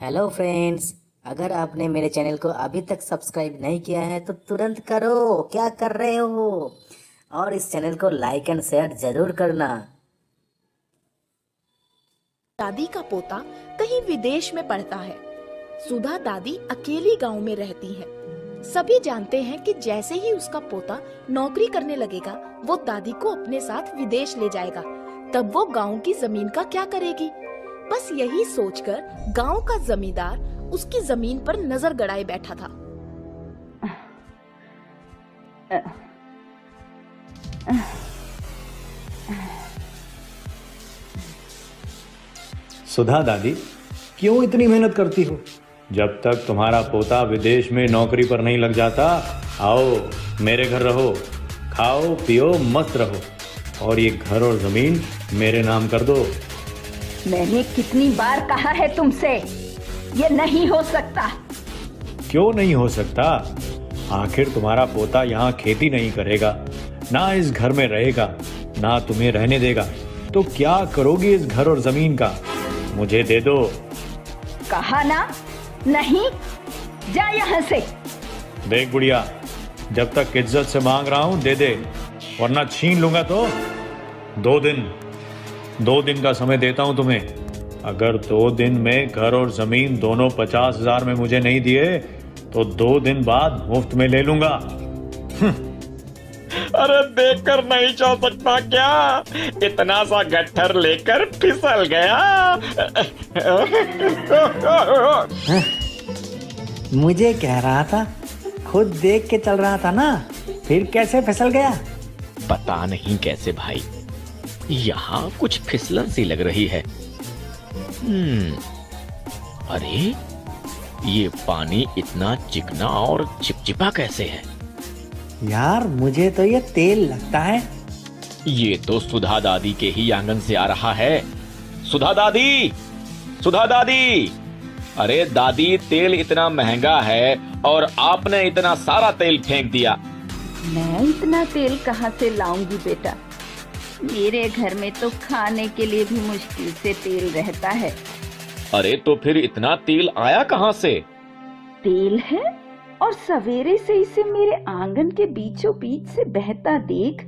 Hello friends. अगर आपने मेरे चैनल को अभी तक सब्सक्राइब नहीं किया है तो तुरंत करो, क्या कर रहे हो। और इस चैनल को लाइक एंड शेयर जरूर करना। दादी का पोता कहीं विदेश में पढ़ता है। सुधा दादी अकेली गांव में रहती है। सभी जानते हैं कि जैसे ही उसका पोता नौकरी करने लगेगा वो दादी को अपने साथ विदेश ले जाएगा। तब वो गांव की जमीन का क्या करेगी। बस यही सोचकर गांव का जमींदार उसकी जमीन पर नजर गड़ाए बैठा था। सुधा दादी, क्यों इतनी मेहनत करती हो? जब तक तुम्हारा पोता विदेश में नौकरी पर नहीं लग जाता, आओ मेरे घर रहो, खाओ पियो मस्त रहो और ये घर और जमीन मेरे नाम कर दो। मैंने कितनी बार कहा है तुमसे, ये नहीं हो सकता। क्यों नहीं हो सकता? आखिर तुम्हारा पोता यहाँ खेती नहीं करेगा, ना इस घर में रहेगा, ना तुम्हें रहने देगा, तो क्या करोगी इस घर और जमीन का? मुझे दे दो। कहा ना, नहीं, जा यहाँ से। देख बुढ़िया, जब तक इज्जत से मांग रहा हूं दे दे, वरना छीन लूंगा तो। 2 दिन का समय देता हूं तुम्हें। अगर 2 दिन में घर और जमीन दोनों 50,000 में मुझे नहीं दिए तो 2 दिन बाद मुफ्त में ले लूंगा। अरे देखकर नहीं चल सकता क्या? इतना सा गट्ठर लेकर फिसल गया। मुझे कह रहा था, खुद देख के चल रहा था ना, फिर कैसे फिसल गया? पता नहीं कैसे भाई, यहाँ कुछ फिसलन सी लग रही है। अरे ये पानी इतना चिकना और चिपचिपा कैसे है? यार मुझे तो ये तेल लगता है। ये तो सुधा दादी के ही आंगन से आ रहा है। सुधा दादी, सुधा दादी, अरे दादी, तेल इतना महंगा है और आपने इतना सारा तेल फेंक दिया। मैं इतना तेल कहाँ से लाऊंगी बेटा? मेरे घर में तो खाने के लिए भी मुश्किल से तेल रहता है। अरे तो फिर इतना तेल आया कहाँ से? तेल है और सवेरे से इसे मेरे आंगन के बीचों बीच से बहता देख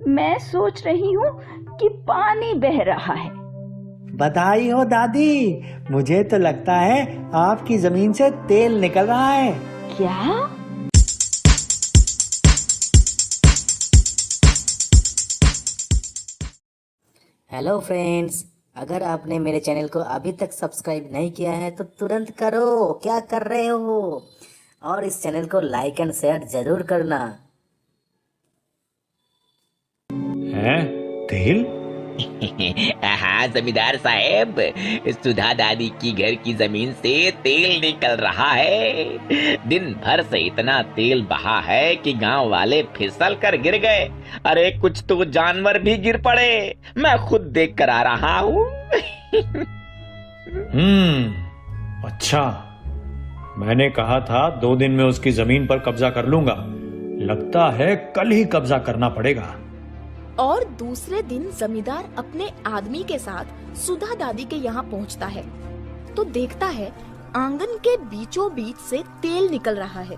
मैं सोच रही हूँ कि पानी बह रहा है। बधाई हो दादी, मुझे तो लगता है आपकी जमीन से तेल निकल रहा है। क्या? Hello friends. अगर आपने मेरे चैनल को अभी तक सब्सक्राइब नहीं किया है तो तुरंत करो, क्या कर रहे हो। और इस चैनल को लाइक एंड शेयर जरूर करना। हैं? तेल? हाँ जमींदार साहब, सुधा दादी की घर की जमीन से तेल निकल रहा है। दिन भर से इतना तेल बहा है कि गांव वाले फिसल कर गिर गए। अरे कुछ तो जानवर भी गिर पड़े। मैं खुद देख कर आ रहा हूँ। अच्छा, मैंने कहा था 2 दिन में उसकी जमीन पर कब्जा कर लूंगा। लगता है कल ही कब्जा करना पड़ेगा। और दूसरे दिन जमींदार अपने आदमी के साथ सुधा दादी के यहाँ पहुँचता है तो देखता है आंगन के बीचों बीच से तेल निकल रहा है।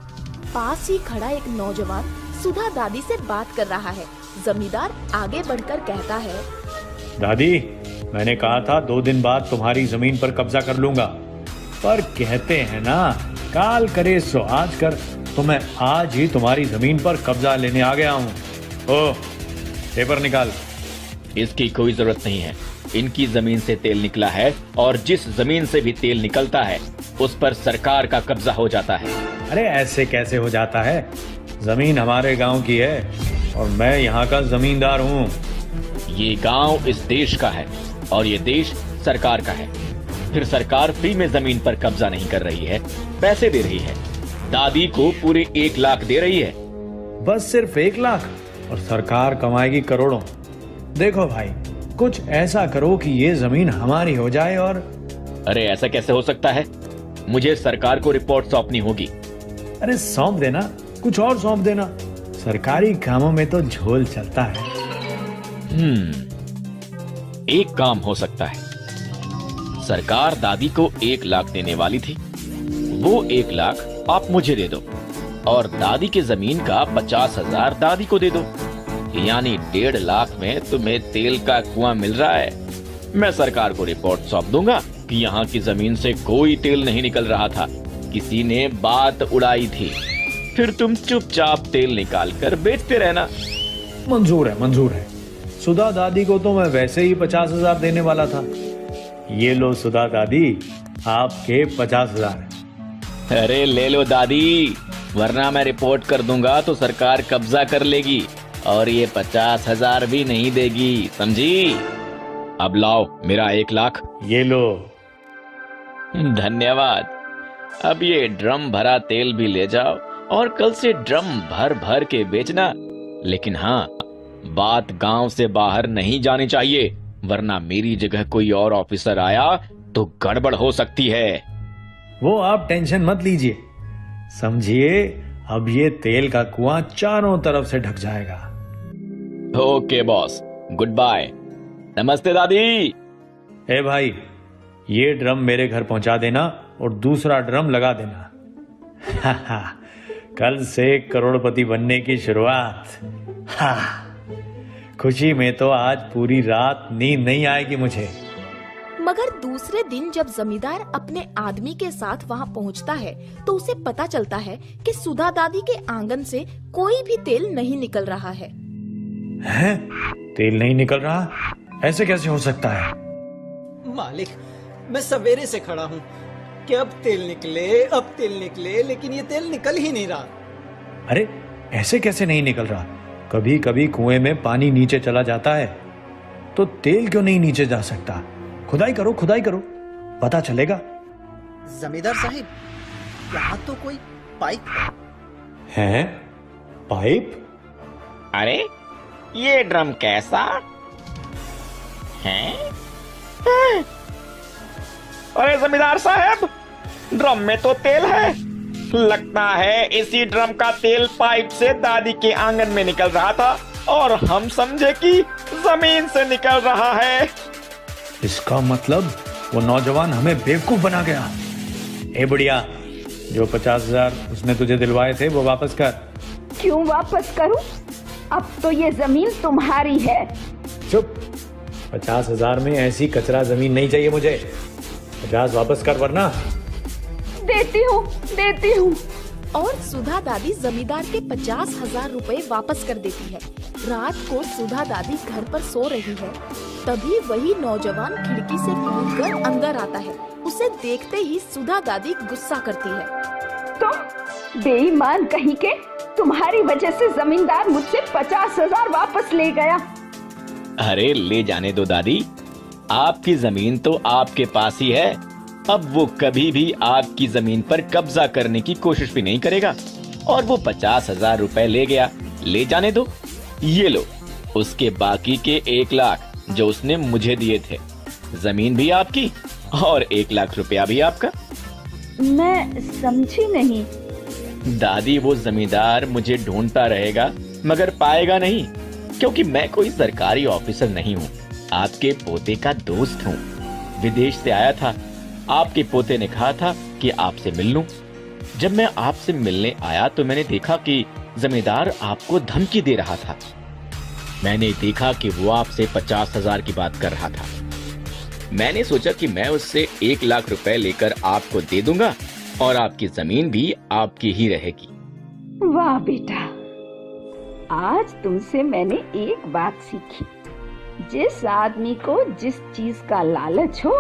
पास ही खड़ा एक नौजवान सुधा दादी से बात कर रहा है। जमींदार आगे बढ़कर कहता है, दादी, मैंने कहा था 2 दिन बाद तुम्हारी जमीन पर कब्जा कर लूंगा, पर कहते हैं ना, काल करे सो आज कर, तो मैं आज ही तुम्हारी जमीन पर कब्जा लेने आ गया हूँ। ओ, पेपर निकाल। इसकी कोई जरूरत नहीं है। इनकी जमीन से तेल निकला है और जिस जमीन से भी तेल निकलता है उस पर सरकार का कब्जा हो जाता है। अरे ऐसे कैसे हो जाता है? जमीन हमारे गांव की है और मैं यहाँ का जमींदार हूँ। ये गांव इस देश का है और ये देश सरकार का है। फिर सरकार फ्री में जमीन पर कब्जा नहीं कर रही है, पैसे दे रही है। दादी को पूरे 1 लाख दे रही है। बस सिर्फ 1 लाख और सरकार कमाएगी करोड़ों। देखो भाई, कुछ ऐसा करो कि ये जमीन हमारी हो जाए। और अरे ऐसा कैसे हो सकता है? मुझे सरकार को रिपोर्ट सौंपनी होगी। अरे सौंप देना, कुछ और सौंप देना। सरकारी कामों में तो झोल चलता है। एक काम हो सकता है। सरकार दादी को 1 लाख देने वाली थी। वो 1 लाख आप मुझे दे दो और दादी की जमीन का 50,000 दादी को दे दो, यानी 1.5 लाख में तुम्हें तेल का कुआं मिल रहा है। मैं सरकार को रिपोर्ट सौंप दूंगा कि यहाँ की जमीन से कोई तेल नहीं निकल रहा था, किसी ने बात उड़ाई थी। फिर तुम चुपचाप तेल निकाल कर बेचते रहना। मंजूर है, मंजूर है। सुधा दादी को तो मैं वैसे ही 50,000 देने वाला था। ये लो सुधा दादी, आपके 50,000। अरे ले लो दादी, वरना मैं रिपोर्ट कर दूंगा तो सरकार कब्जा कर लेगी और ये 50,000 भी नहीं देगी, समझी? अब लाओ मेरा 1 लाख। ये लो। धन्यवाद। अब ये ड्रम भरा तेल भी ले जाओ और कल से ड्रम भर भर के बेचना। लेकिन हाँ, बात गांव से बाहर नहीं जानी चाहिए, वरना मेरी जगह कोई और ऑफिसर आया तो गड़बड़ हो सकती है। वो आप टेंशन मत लीजिए, समझिए अब ये तेल का कुआं चारों तरफ से ढक जाएगा। Okay boss, goodbye. नमस्ते दादी। ए भाई, ये ड्रम मेरे घर पहुंचा देना और दूसरा ड्रम लगा देना। कल से करोड़पति बनने की शुरुआत। हाँ, खुशी में तो आज पूरी रात नींद नहीं आएगी मुझे। मगर दूसरे दिन जब जमींदार अपने आदमी के साथ वहाँ पहुँचता है तो उसे पता चलता है कि सुधा दादी के आंगन से कोई भी तेल नहीं निकल रहा है। हैं? तेल नहीं निकल रहा? ऐसे कैसे हो सकता है? मालिक, मैं सवेरे से खड़ा हूँ कि अब तेल निकले, लेकिन ये तेल निकल ही नहीं रहा। अरे ऐसे कैसे नहीं निकल रहा? कभी कभी कुएं में पानी नीचे चला जाता है, तो तेल क्यों नहीं नीचे जा सकता? खुदाई करो, पता चलेगा। जमींदार साहिब, यहाँ तो कोई पाइप है। पाइप? अरे ये ड्रम कैसा है? अरे जमींदार साहब, ड्रम में तो तेल है। लगता है इसी ड्रम का तेल पाइप से दादी के आंगन में निकल रहा था और हम समझे कि जमीन से निकल रहा है। इसका मतलब वो नौजवान हमें बेवकूफ बना गया। ए बुढ़िया, जो 50,000 उसने तुझे दिलवाए थे वो वापस कर। क्यों वापस करूं? अब तो ये जमीन तुम्हारी है। चुप। 50,000 में ऐसी कचरा जमीन नहीं चाहिए मुझे। 50 वापस कर, वरना। देती हूँ। और सुधा दादी जमींदार के 50,000 रुपए वापस कर देती है। रात को सुधा दादी घर पर सो रही है, तभी वही नौजवान खिड़की से कूदकर अंदर आता है। उसे देखते ही सुधा दादी गुस्सा करती है। तुम बेईमान कहीं के, तुम्हारी वजह से जमींदार मुझसे 50,000 वापस ले गया। अरे ले जाने दो दादी, आपकी जमीन तो आपके पास ही है। अब वो कभी भी आपकी जमीन पर कब्जा करने की कोशिश भी नहीं करेगा। और वो 50,000 रुपए ले गया, ले जाने दो। ये लो उसके बाकी के 1 लाख जो उसने मुझे दिए थे। जमीन भी आपकी और 1 लाख रुपया भी आपका। मैं समझी नहीं। दादी, वो जमींदार मुझे ढूंढता रहेगा मगर पाएगा नहीं, क्योंकि मैं कोई सरकारी ऑफिसर नहीं हूँ, आपके पोते का दोस्त हूँ। विदेश से आया था, आपके पोते ने कहा था कि आपसे मिल लूं। जब मैं आपसे मिलने आया तो मैंने देखा कि जमींदार आपको धमकी दे रहा था। मैंने देखा कि वो आपसे 50,000 की बात कर रहा था। मैंने सोचा कि मैं उससे 1 लाख रुपए लेकर आपको दे दूंगा और आपकी जमीन भी आपकी ही रहेगी। वाह बेटा, आज तुमसे मैंने एक बात सीखी। जिस आदमी को जिस चीज का लालच हो,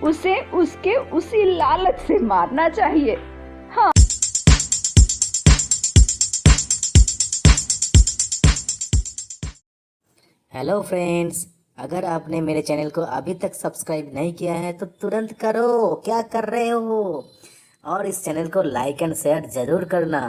उसे उसके उसी लालच से मारना चाहिए। हाँ। हेलो फ्रेंड्स, अगर आपने मेरे चैनल को अभी तक सब्सक्राइब नहीं किया है तो तुरंत करो, क्या कर रहे हो? और इस चैनल को लाइक एंड शेयर जरूर करना।